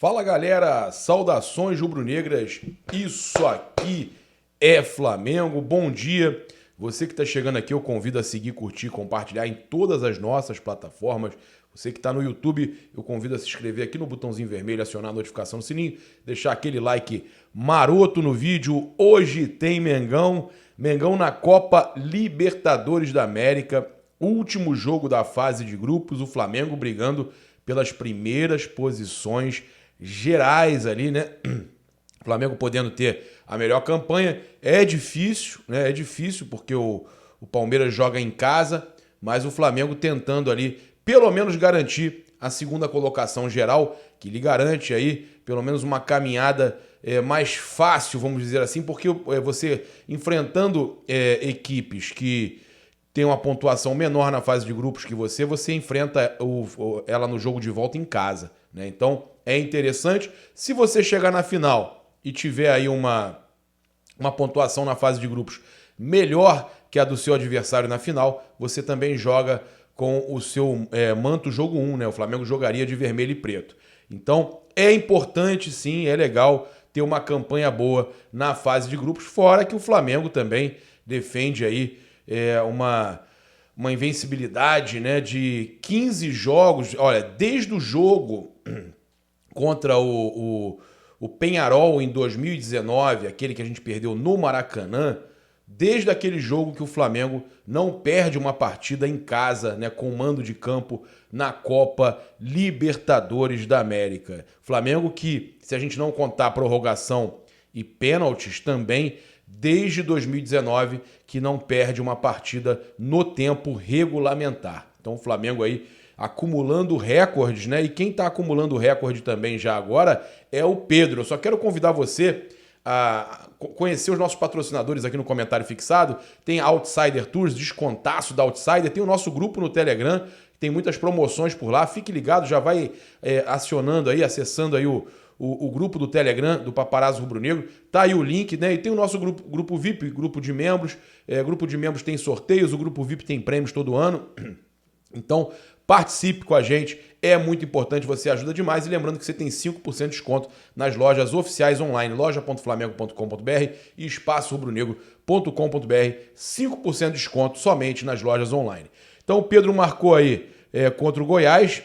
Fala galera, saudações rubro-negras, isso aqui é Flamengo, bom dia. Você que está chegando aqui eu convido a seguir, curtir, compartilhar em todas as nossas plataformas. Você que está no YouTube, eu convido a se inscrever aqui no botãozinho vermelho, acionar a notificação no sininho, deixar aquele like maroto no vídeo. Hoje tem Mengão na Copa Libertadores da América, último jogo da fase de grupos, o Flamengo brigando pelas primeiras posições gerais ali, né? O Flamengo podendo ter a melhor campanha. É difícil, né? É difícil porque o Palmeiras joga em casa, mas o Flamengo tentando ali, pelo menos garantir a segunda colocação geral, que lhe garante aí pelo menos uma caminhada mais fácil, vamos dizer assim, porque você enfrentando equipes que tem uma pontuação menor na fase de grupos que você enfrenta ela no jogo de volta em casa, né? Então é interessante. Se você chegar na final e tiver aí uma pontuação na fase de grupos melhor que a do seu adversário na final, você também joga com o seu manto jogo 1, né? O Flamengo jogaria de vermelho e preto. Então é importante sim, é legal ter uma campanha boa na fase de grupos, fora que o Flamengo também defende aí uma invencibilidade, né, de 15 jogos. Olha, desde o jogo contra o Peñarol em 2019, aquele que a gente perdeu no Maracanã, desde aquele jogo que o Flamengo não perde uma partida em casa, né, com mando de campo na Copa Libertadores da América. Flamengo que, se a gente não contar prorrogação e pênaltis, também desde 2019 que não perde uma partida no tempo regulamentar. Então o Flamengo aí acumulando recordes, né? E quem está acumulando recorde também já agora é o Pedro. Eu só quero convidar você a conhecer os nossos patrocinadores aqui no comentário fixado. Tem a Outsider Tours, descontaço da Outsider. Tem o nosso grupo no Telegram, tem muitas promoções por lá. Fique ligado, já vai acionando aí, acessando aí o grupo do Telegram do Paparazzo Rubro Negro. Tá aí o link, né? E tem o nosso grupo VIP, grupo de membros. Grupo de membros tem sorteios, o grupo VIP tem prêmios todo ano. Então, participe com a gente, é muito importante, você ajuda demais. E lembrando que você tem 5% de desconto nas lojas oficiais online, loja.flamengo.com.br e espaçorubronegro.com.br, 5% de desconto somente nas lojas online. Então o Pedro marcou aí contra o Goiás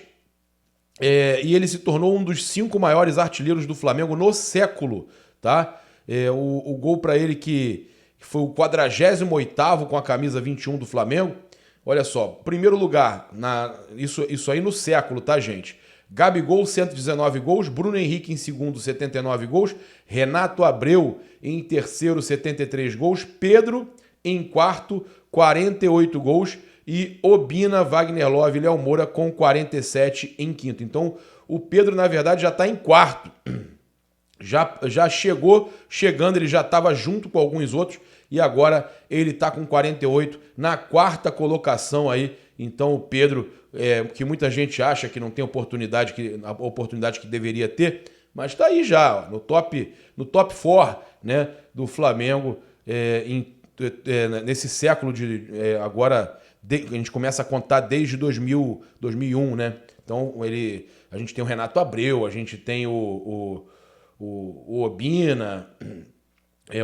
e ele se tornou um dos 5 maiores artilheiros do Flamengo no século, tá? O gol para ele que foi o 48º com a camisa 21 do Flamengo. Olha só, primeiro lugar, isso aí no século, tá, gente? Gabigol, 119 gols, Bruno Henrique em segundo, 79 gols, Renato Abreu em terceiro, 73 gols, Pedro em quarto, 48 gols e Obina, Wagner Love e Léo Moura com 47 em quinto. Então, o Pedro, na verdade, já está em quarto. Já chegando, ele já estava junto com alguns outros, e agora ele está com 48 na quarta colocação aí. Então o Pedro, que muita gente acha que não tem a oportunidade que deveria ter, mas está aí já, ó, no top 4, né, do Flamengo, nesse século agora, a gente começa a contar desde 2001, né? Então a gente tem o Renato Abreu, a gente tem o Obina,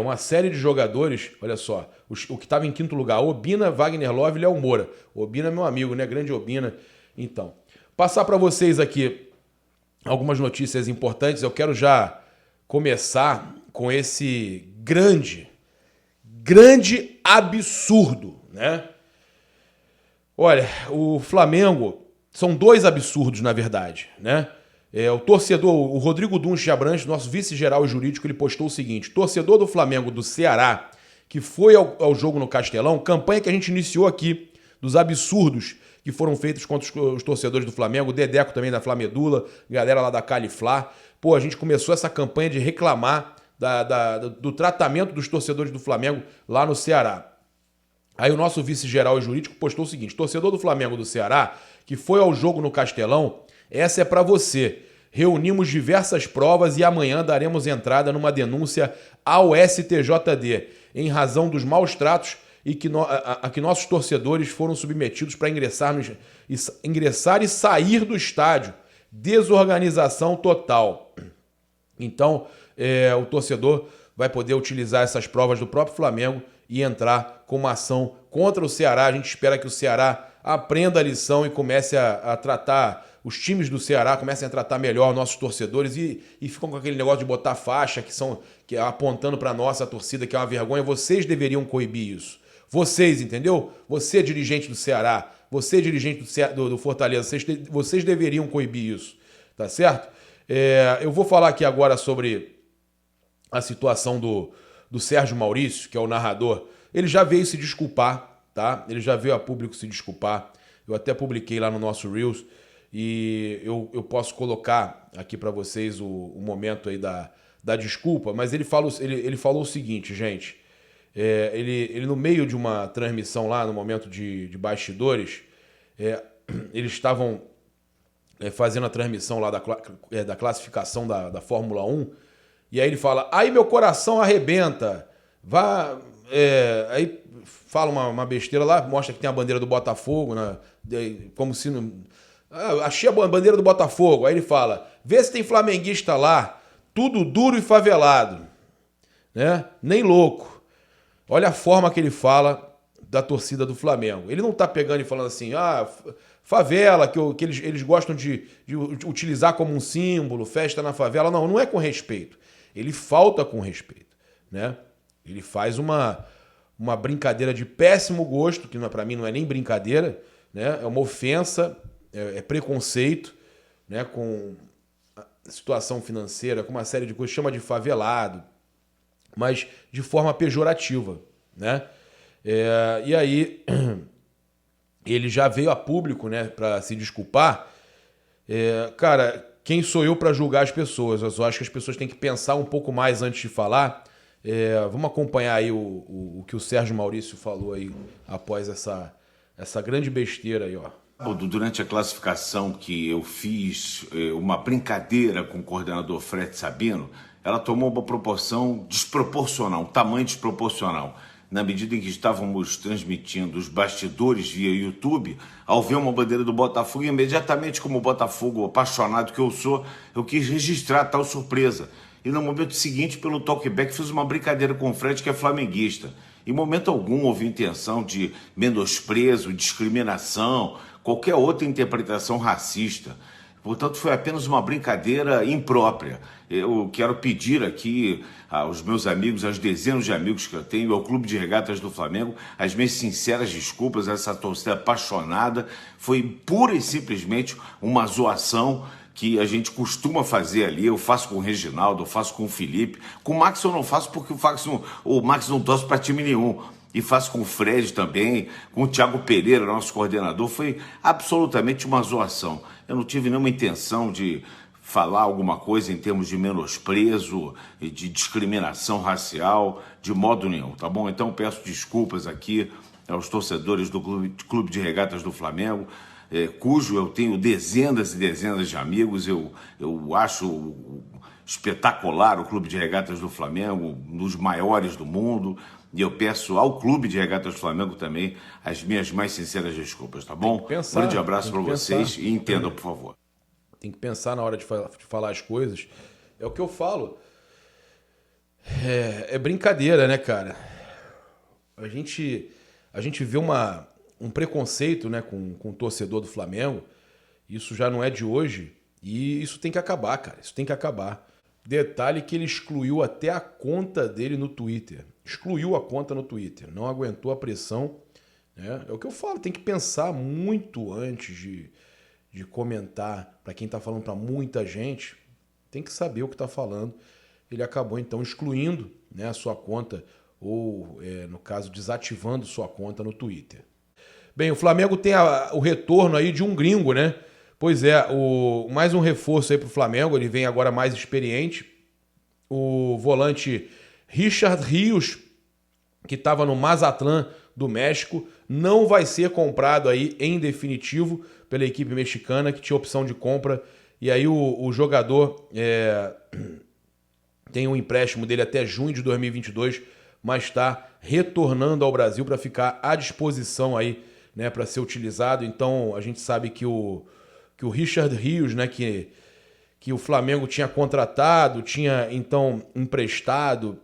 uma série de jogadores. Olha só, o que estava em quinto lugar, Obina, Wagner Love e Léo Moura. Obina é meu amigo, né? Grande Obina. Então, passar para vocês aqui algumas notícias importantes. Eu quero já começar com esse grande absurdo, né? Olha, o Flamengo, são 2 absurdos, na verdade, né? O torcedor, o Rodrigo Dunch Abrantes, nosso vice-geral jurídico, ele postou o seguinte: torcedor do Flamengo do Ceará, que foi ao jogo no Castelão, campanha que a gente iniciou aqui, dos absurdos que foram feitos contra os torcedores do Flamengo, o Dedeco também da Flamedula, galera lá da Califlá. Pô, a gente começou essa campanha de reclamar do tratamento dos torcedores do Flamengo lá no Ceará. Aí o nosso vice-geral jurídico postou o seguinte: torcedor do Flamengo do Ceará, que foi ao jogo no Castelão, essa é para você. Reunimos diversas provas e amanhã daremos entrada numa denúncia ao STJD, em razão dos maus tratos a que nossos torcedores foram submetidos para ingressar e sair do estádio. desorganização total. Então, o torcedor vai poder utilizar essas provas do próprio Flamengo e entrar com uma ação contra o Ceará. A gente espera que o Ceará aprenda a lição e comece a tratar, os times do Ceará comecem a tratar melhor nossos torcedores e ficam com aquele negócio de botar faixa, que é apontando para a nossa torcida, que é uma vergonha. Vocês deveriam coibir isso. Vocês, entendeu? Você, dirigente do Ceará, você, dirigente do Fortaleza, vocês deveriam coibir isso, tá certo? Eu vou falar aqui agora sobre a situação do Sérgio Maurício, que é o narrador. Ele já veio se desculpar, tá? Ele já veio a público se desculpar. Eu até publiquei lá no nosso Reels e eu posso colocar aqui para vocês o momento aí da desculpa, mas ele falou o seguinte, gente. Ele no meio de uma transmissão lá, no momento de bastidores, eles estavam fazendo a transmissão lá da classificação da Fórmula 1, e aí ele fala, aí meu coração arrebenta, aí fala uma besteira lá, mostra que tem a bandeira do Botafogo, né, como se não... achei a bandeira do Botafogo, aí ele fala, vê se tem flamenguista lá, tudo duro e favelado, né? Nem louco. Olha a forma que ele fala da torcida do Flamengo. Ele não tá pegando e falando assim, favela, que eles gostam de utilizar como um símbolo, festa na favela. Não é com respeito. Ele falta com respeito, né? Ele faz uma brincadeira de péssimo gosto, que para mim não é nem brincadeira, né? É uma ofensa, é preconceito, né? Com a situação financeira, com uma série de coisas, chama de favelado, mas de forma pejorativa, né? E aí ele já veio a público, né, para se desculpar. Cara, quem sou eu para julgar as pessoas? Eu só acho que as pessoas têm que pensar um pouco mais antes de falar. Vamos acompanhar aí o que o Sérgio Maurício falou aí após essa grande besteira aí, ó. Durante a classificação que eu fiz uma brincadeira com o coordenador Fred Sabino, ela tomou uma proporção desproporcional, um tamanho desproporcional. Na medida em que estávamos transmitindo os bastidores via YouTube, ao ver uma bandeira do Botafogo, imediatamente como Botafogo apaixonado que eu sou, eu quis registrar tal surpresa. E no momento seguinte, pelo talkback, fiz uma brincadeira com o Fred, que é flamenguista. Em momento algum houve intenção de menosprezo, discriminação, qualquer outra interpretação racista. Portanto, foi apenas uma brincadeira imprópria. Eu quero pedir aqui aos meus amigos, às dezenas de amigos que eu tenho, ao Clube de Regatas do Flamengo, as minhas sinceras desculpas a essa torcida apaixonada. Foi pura e simplesmente uma zoação que a gente costuma fazer ali. Eu faço com o Reginaldo, eu faço com o Felipe. Com o Max eu não faço porque o Max não torce para time nenhum. E faço com o Fred também, com o Thiago Pereira, nosso coordenador. Foi absolutamente uma zoação. Eu não tive nenhuma intenção de falar alguma coisa em termos de menosprezo e de discriminação racial, de modo nenhum, tá bom? Então peço desculpas aqui aos torcedores do Clube de Regatas do Flamengo, cujo eu tenho dezenas e dezenas de amigos. Eu acho espetacular o Clube de Regatas do Flamengo, um dos maiores do mundo. E eu peço ao Clube de Regatas do Flamengo também as minhas mais sinceras desculpas, tá bom? Um grande abraço para vocês e entendam, por favor. Tem que pensar na hora de falar as coisas. É o que eu falo. É brincadeira, né, cara? A gente vê um preconceito, né, com o torcedor do Flamengo. Isso já não é de hoje. E isso tem que acabar, cara. Isso tem que acabar. Detalhe que ele excluiu até a conta dele no Twitter. Excluiu a conta no Twitter. Não aguentou a pressão. Né? É o que eu falo. Tem que pensar muito antes de comentar. Para quem está falando para muita gente, tem que saber o que está falando. Ele acabou, então, excluindo, né, a sua conta, ou, no caso, desativando sua conta no Twitter. Bem, o Flamengo tem o retorno aí de um gringo, né? Pois é, mais um reforço aí para o Flamengo. Ele vem agora mais experiente. O volante Richard Rios, que estava no Mazatlán do México, não vai ser comprado aí em definitivo pela equipe mexicana, que tinha opção de compra. E aí o jogador tem um empréstimo dele até junho de 2022, mas está retornando ao Brasil para ficar à disposição aí, né, para ser utilizado. Então a gente sabe que o que o Richard Rios, né, que o Flamengo tinha contratado, tinha então emprestado.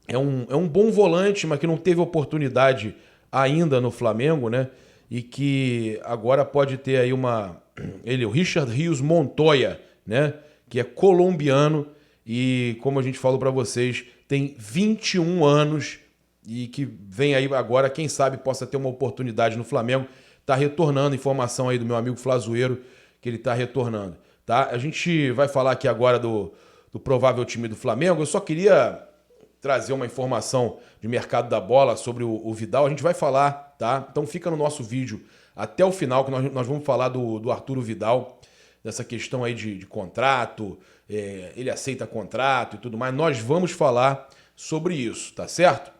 É um bom volante, mas que não teve oportunidade ainda no Flamengo, né? E que agora pode ter aí o Richard Rios Montoya, né? Que é colombiano e, como a gente falou para vocês, tem 21 anos e que vem aí agora, quem sabe possa ter uma oportunidade no Flamengo. Tá retornando, informação aí do meu amigo Flazoeiro, que ele tá retornando, tá? A gente vai falar aqui agora do provável time do Flamengo. Eu só queria trazer uma informação de mercado da bola sobre o Vidal. A gente vai falar, tá? Então fica no nosso vídeo até o final, que nós vamos falar do Arturo Vidal, dessa questão aí de contrato, ele aceita contrato e tudo mais. Nós vamos falar sobre isso, tá certo?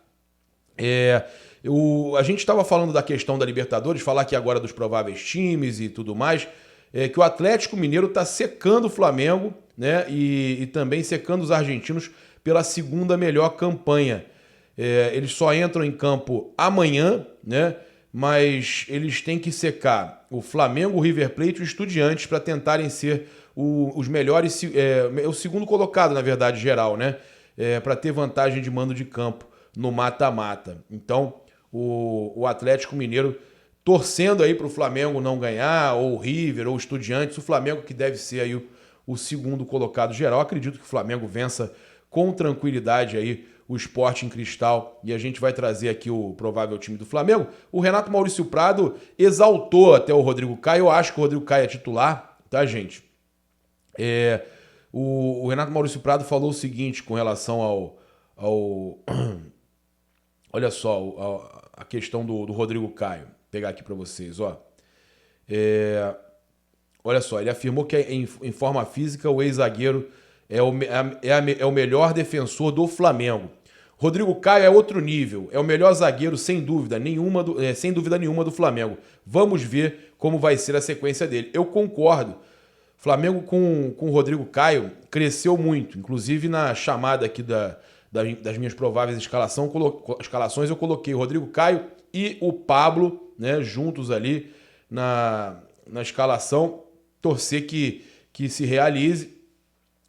A gente estava falando da questão da Libertadores, falar aqui agora dos prováveis times e tudo mais, que o Atlético Mineiro está secando o Flamengo, né? E também secando os argentinos pela segunda melhor campanha. Eles só entram em campo amanhã, né? Mas eles têm que secar o Flamengo, o River Plate e o Estudiantes para tentarem ser os melhores, o segundo colocado, na verdade, geral, né? Para ter vantagem de mando de campo no mata-mata. Então, o Atlético Mineiro torcendo aí para o Flamengo não ganhar, ou o River, ou o Estudiantes, o Flamengo que deve ser aí o segundo colocado geral. Acredito que o Flamengo vença com tranquilidade aí o Sporting Cristal, e a gente vai trazer aqui o provável time do Flamengo. O Renato Maurício Prado exaltou até o Rodrigo Caio. Eu acho que o Rodrigo Caio é titular, tá, gente? O Renato Maurício Prado falou o seguinte com relação ao olha só, a questão do Rodrigo Caio. Vou pegar aqui para vocês, ó. Olha só, ele afirmou que em forma física o ex-zagueiro é o melhor defensor do Flamengo. Rodrigo Caio é outro nível, é o melhor zagueiro, sem dúvida nenhuma do Flamengo. Vamos ver como vai ser a sequência dele. Eu concordo. Flamengo com o Rodrigo Caio cresceu muito, inclusive na chamada aqui das minhas prováveis escalações, eu coloquei o Rodrigo Caio e o Pablo, né, juntos ali na escalação. Torcer que se realize.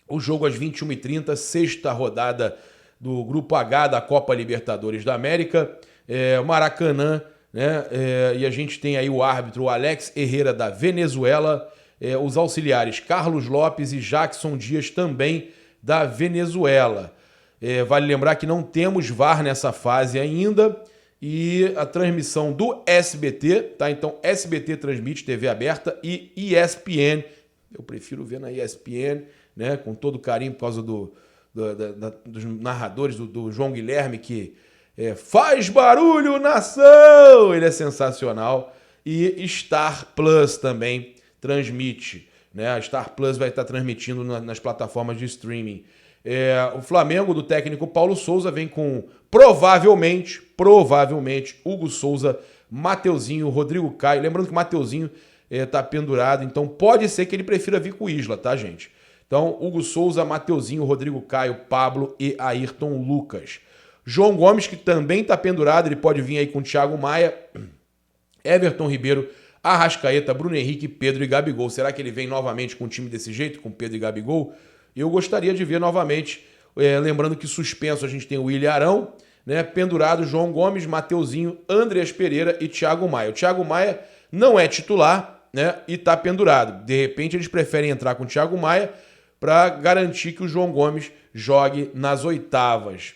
O jogo às 21h30, sexta rodada do Grupo H da Copa Libertadores da América, Maracanã, né? E a gente tem aí o árbitro Alex Herrera da Venezuela, os auxiliares Carlos Lopes e Jackson Dias também da Venezuela. Vale lembrar que não temos VAR nessa fase ainda, e a transmissão do SBT, tá? Então SBT transmite, TV aberta, e ESPN, eu prefiro ver na ESPN, né, com todo carinho por causa dos narradores, do João Guilherme, que faz barulho, nação! Ele é sensacional. E Star Plus também transmite, né? A Star Plus vai estar transmitindo nas plataformas de streaming. O Flamengo, do técnico Paulo Souza, vem com provavelmente, Hugo Souza, Mateuzinho, Rodrigo Caio. Lembrando que o Mateuzinho tá pendurado, então pode ser que ele prefira vir com o Isla, tá, gente? Então, Hugo Souza, Mateuzinho, Rodrigo Caio, Pablo e Ayrton Lucas. João Gomes, que também está pendurado, ele pode vir aí com o Thiago Maia, Everton Ribeiro, Arrascaeta, Bruno Henrique, Pedro e Gabigol. Será que ele vem novamente com um time desse jeito, com Pedro e Gabigol? Eu gostaria de ver novamente, lembrando que suspenso a gente tem o William Arão, né? Pendurado João Gomes, Mateuzinho, Andreas Pereira e Thiago Maia. O Thiago Maia não é titular, né? E está pendurado. De repente eles preferem entrar com o Thiago Maia para garantir que o João Gomes jogue nas oitavas.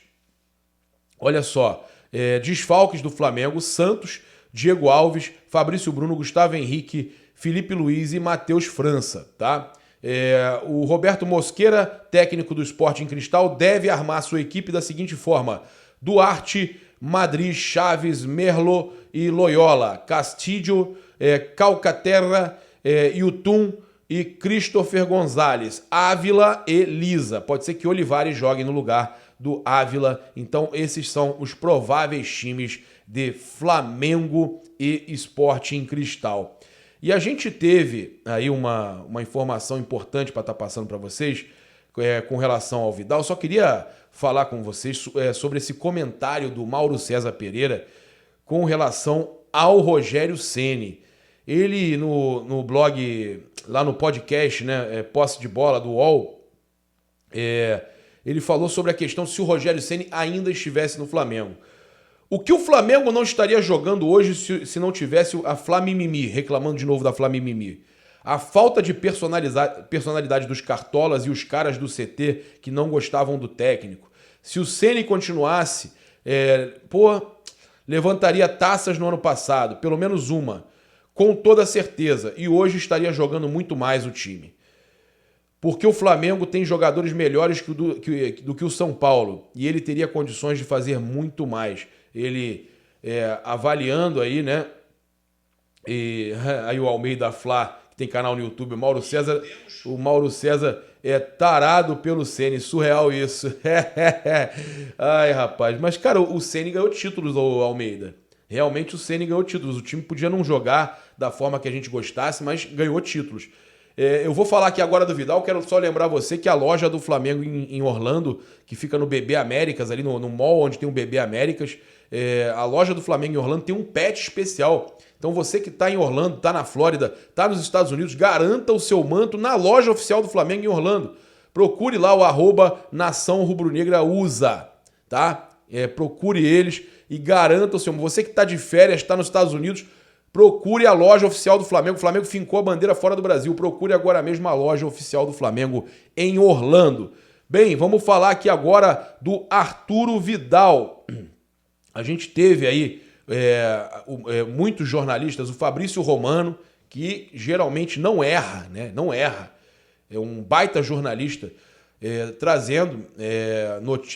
Olha só, desfalques do Flamengo: Santos, Diego Alves, Fabrício Bruno, Gustavo Henrique, Felipe Luiz e Matheus França, tá? O Roberto Mosqueira, técnico do Sporting Cristal, deve armar sua equipe da seguinte forma: Duarte, Madrid, Chaves, Merlo e Loyola, Castillo, Calcaterra, Yutun e Christopher Gonzalez, Ávila e Lisa. Pode ser que Olivares jogue no lugar do Ávila. Então esses são os prováveis times de Flamengo e Sporting Cristal. E a gente teve aí uma informação importante para estar passando para vocês com relação ao Vidal. Eu só queria falar com vocês sobre esse comentário do Mauro César Pereira com relação ao Rogério Ceni. Ele no blog, lá no podcast, né, Posse de Bola do UOL, ele falou sobre a questão se o Rogério Ceni ainda estivesse no Flamengo. O que o Flamengo não estaria jogando hoje se não tivesse a Flamimimi, reclamando de novo da Flamimimi? A falta de personalidade dos cartolas e os caras do CT que não gostavam do técnico. Se o Ceni continuasse, levantaria taças no ano passado, pelo menos uma, com toda certeza, e hoje estaria jogando muito mais o time. Porque o Flamengo tem jogadores melhores do que o São Paulo, e ele teria condições de fazer muito mais. Ele, avaliando aí, né? E aí o Almeida Flá, que tem canal no YouTube, o Mauro César é tarado pelo Ceni, surreal isso. Ai, rapaz, mas cara, o Ceni ganhou títulos, o Almeida. Realmente o Ceni ganhou títulos. O time podia não jogar da forma que a gente gostasse, mas ganhou títulos. Eu vou falar aqui agora do Vidal, quero só lembrar você que a loja do Flamengo em Orlando, que fica no BB Américas, ali no mall onde tem o BB Américas, a loja do Flamengo em Orlando tem um pet especial. Então você que está em Orlando, está na Flórida, está nos Estados Unidos, garanta o seu manto na loja oficial do Flamengo em Orlando. Procure lá o @Nação Rubro-Negra USA, tá? Procure eles e garanta o seu manto. Você que está de férias, está nos Estados Unidos, procure a loja oficial do Flamengo. O Flamengo fincou a bandeira fora do Brasil. Procure agora mesmo a loja oficial do Flamengo em Orlando. Bem, vamos falar aqui agora do Arturo Vidal. A gente teve aí muitos jornalistas, o Fabrício Romano, que geralmente não erra, né? Não erra. É um baita jornalista, trazendo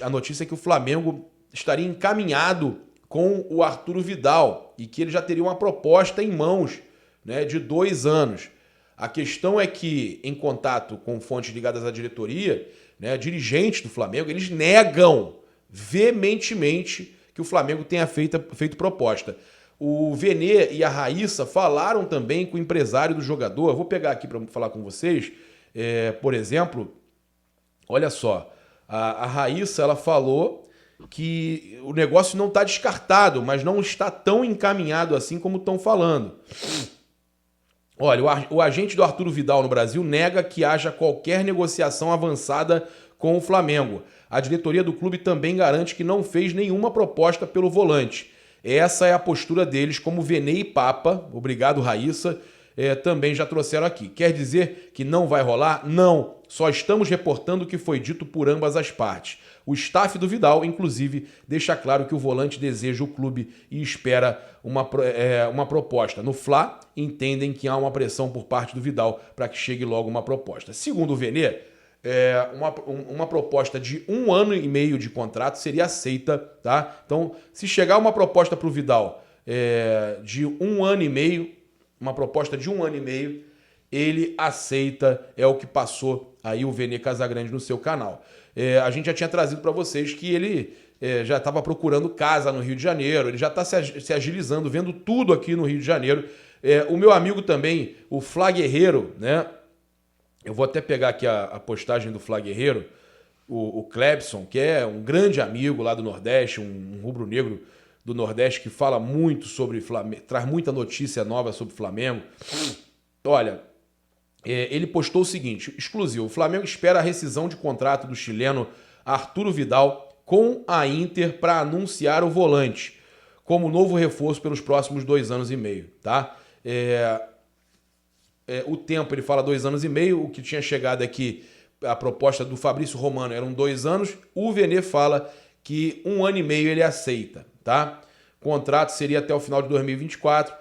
a notícia que o Flamengo estaria encaminhado com o Arturo Vidal e que ele já teria uma proposta em mãos, né, de 2 anos. A questão é que, em contato com fontes ligadas à diretoria, né, dirigentes do Flamengo, eles negam veementemente que o Flamengo tenha feito proposta. O Venê e a Raíssa falaram também com o empresário do jogador. Eu vou pegar aqui para falar com vocês. Por exemplo, olha só, a Raíssa, ela falou que o negócio não está descartado, mas não está tão encaminhado assim como estão falando. Olha, o agente do Arturo Vidal no Brasil nega que haja qualquer negociação avançada com o Flamengo. A diretoria do clube também garante que não fez nenhuma proposta pelo volante. Essa é a postura deles, como Venê e Papa, obrigado Raíssa, também já trouxeram aqui. Quer dizer que não vai rolar? Não, só estamos reportando o que foi dito por ambas as partes. O staff do Vidal, inclusive, deixa claro que o volante deseja o clube e espera uma proposta. No Fla, entendem que há uma pressão por parte do Vidal para que chegue logo uma proposta. Segundo o Venê, uma proposta de 1 ano e meio de contrato seria aceita, tá? Então, se chegar uma proposta para o Vidal de 1 ano e meio, uma proposta de 1 ano e meio, ele aceita, é o que passou aí o Venê Casagrande no seu canal. A gente já tinha trazido para vocês que ele já estava procurando casa no Rio de Janeiro, ele já está se agilizando, vendo tudo aqui no Rio de Janeiro. O meu amigo também, o Flá Guerreiro, né? Eu vou até pegar aqui a postagem do Flá Guerreiro, o Clebson, que é um grande amigo lá do Nordeste, um rubro-negro do Nordeste que fala muito sobre Flamengo, traz muita notícia nova sobre Flamengo. Olha, ele postou o seguinte, exclusivo: o Flamengo espera a rescisão de contrato do chileno Arturo Vidal com a Inter para anunciar o volante como novo reforço pelos próximos 2 anos e meio, tá? O tempo, ele fala 2 anos e meio, o que tinha chegado aqui, a proposta do Fabrício Romano eram 2 anos, o Venê fala que 1 ano e meio ele aceita, tá? O contrato seria até o final de 2024,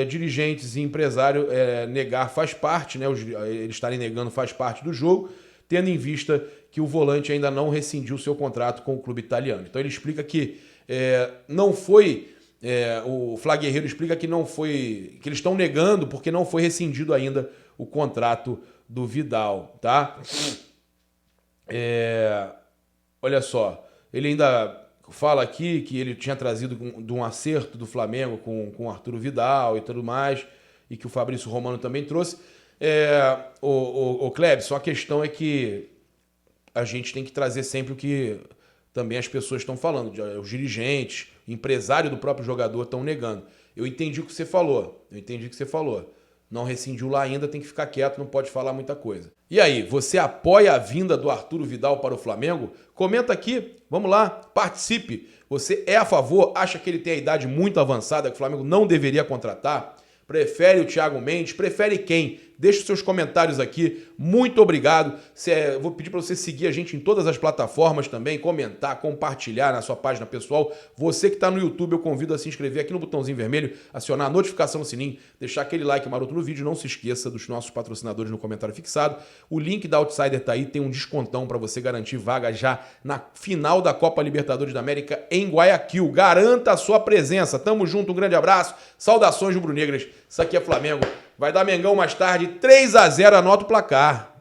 dirigentes e empresário negar faz parte, né? Eles estarem negando faz parte do jogo, tendo em vista que o volante ainda não rescindiu seu contrato com o clube italiano. Então ele explica que não foi... o Flá Guerreiro explica que não foi, que eles estão negando porque não foi rescindido ainda o contrato do Vidal, tá? Olha só, ele ainda fala aqui que ele tinha trazido de um acerto do Flamengo com o Arturo Vidal e tudo mais, e que o Fabrício Romano também trouxe. O Clebson, a questão é que a gente tem que trazer sempre o que também as pessoas estão falando, os dirigentes, empresário do próprio jogador estão negando. Eu entendi o que você falou, Não rescindiu lá ainda, tem que ficar quieto, não pode falar muita coisa. E aí, você apoia a vinda do Arturo Vidal para o Flamengo? Comenta aqui, vamos lá, participe. Você é a favor? Acha que ele tem a idade muito avançada, que o Flamengo não deveria contratar? Prefere o Thiago Mendes? Prefere quem? Deixe os seus comentários aqui. Muito obrigado. Vou pedir para você seguir a gente em todas as plataformas também, comentar, compartilhar na sua página pessoal. Você que está no YouTube, eu convido a se inscrever aqui no botãozinho vermelho, acionar a notificação no sininho, deixar aquele like maroto no vídeo. Não se esqueça dos nossos patrocinadores no comentário fixado. O link da Outsider tá aí, tem um descontão para você garantir vaga já na final da Copa Libertadores da América em Guayaquil. Garanta a sua presença. Tamo junto, um grande abraço. Saudações rubro-negras. Isso aqui é Flamengo. Vai dar Mengão mais tarde, 3-0, anota o placar.